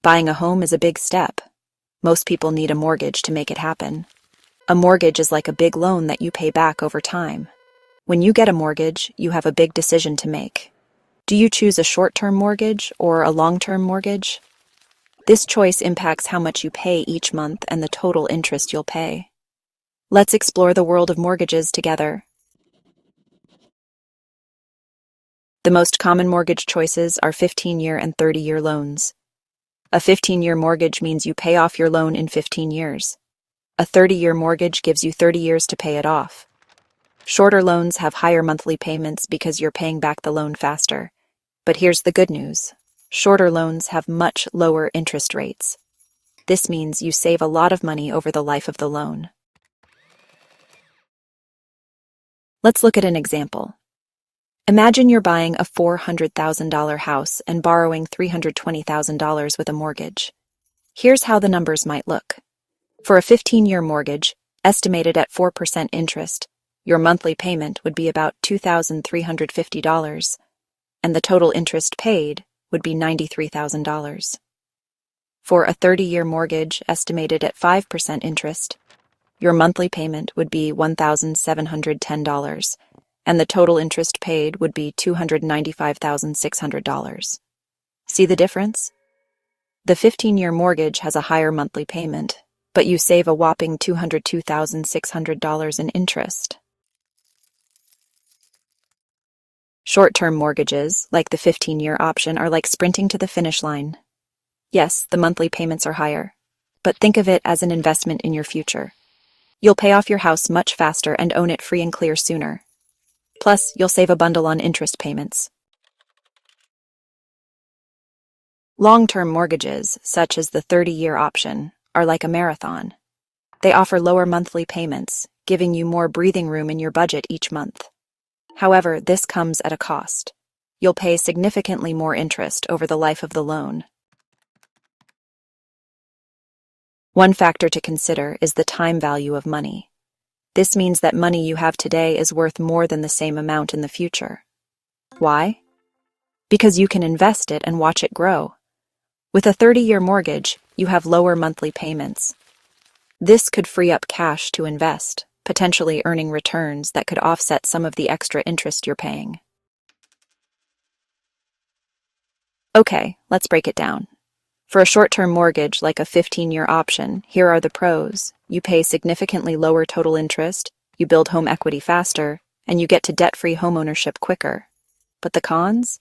Buying a home is a big step. Most people need a mortgage to make it happen. A mortgage is like a big loan that you pay back over time. When you get a mortgage, you have a big decision to make. Do you choose a short-term mortgage or a long-term mortgage? This choice impacts how much you pay each month and the total interest you'll pay. Let's explore the world of mortgages together. The most common mortgage choices are 15-year and 30-year loans. A 15-year mortgage means you pay off your loan in 15 years. A 30-year mortgage gives you 30 years to pay it off. Shorter loans have higher monthly payments because you're paying back the loan faster. But here's the good news. Shorter loans have much lower interest rates. This means you save a lot of money over the life of the loan. Let's look at an example. Imagine you're buying a $400,000 house and borrowing $320,000 with a mortgage. Here's how the numbers might look. For a 15-year mortgage, estimated at 4% interest, your monthly payment would be about $2,350, and the total interest paid would be $93,000. For a 30-year mortgage estimated at 5% interest, your monthly payment would be $1,710, and the total interest paid would be $295,600. See the difference? The 15-year mortgage has a higher monthly payment, but you save a whopping $202,600 in interest. Short-term mortgages, like the 15-year option, are like sprinting to the finish line. Yes, the monthly payments are higher, but think of it as an investment in your future. You'll pay off your house much faster and own it free and clear sooner. Plus, you'll save a bundle on interest payments. Long-term mortgages, such as the 30-year option, are like a marathon. They offer lower monthly payments, giving you more breathing room in your budget each month. However, this comes at a cost. You'll pay significantly more interest over the life of the loan. One factor to consider is the time value of money. This means that money you have today is worth more than the same amount in the future. Why? Because you can invest it and watch it grow. With a 30-year mortgage, you have lower monthly payments. This could free up cash to invest, potentially earning returns that could offset some of the extra interest you're paying. Okay, let's break it down. For a short-term mortgage like a 15-year option, here are the pros. You pay significantly lower total interest, you build home equity faster, and you get to debt-free homeownership quicker. But the cons?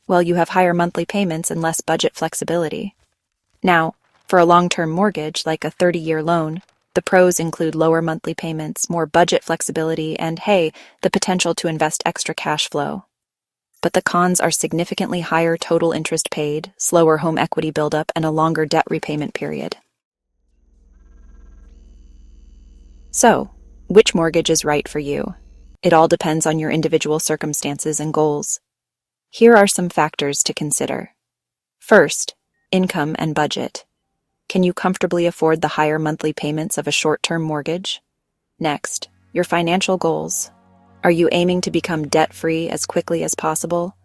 Well, you have higher monthly payments and less budget flexibility. Now, for a long-term mortgage like a 30-year loan, the pros include lower monthly payments, more budget flexibility, and, hey, the potential to invest extra cash flow. But the cons are significantly higher total interest paid, slower home equity buildup, and a longer debt repayment period. So, which mortgage is right for you? It all depends on your individual circumstances and goals. Here are some factors to consider. First, income and budget. Can you comfortably afford the higher monthly payments of a short-term mortgage? Next, your financial goals. Are you aiming to become debt-free as quickly as possible?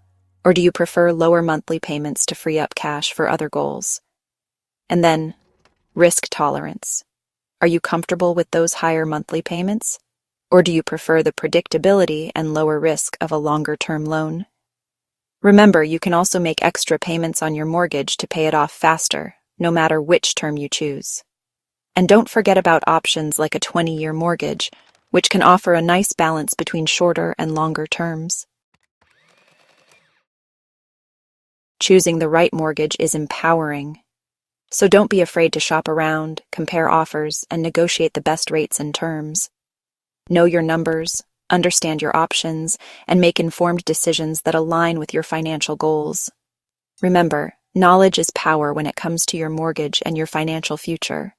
Or do you prefer lower monthly payments to free up cash for other goals? And then, risk tolerance. Are you comfortable with those higher monthly payments? Or do you prefer the predictability and lower risk of a longer-term loan? Remember, you can also make extra payments on your mortgage to pay it off faster, no matter which term you choose. And don't forget about options like a 20-year mortgage, which can offer a nice balance between shorter and longer terms. Choosing the right mortgage is empowering. So don't be afraid to shop around, compare offers, and negotiate the best rates and terms. Know your numbers, understand your options, and make informed decisions that align with your financial goals. Remember, knowledge is power when it comes to your mortgage and your financial future.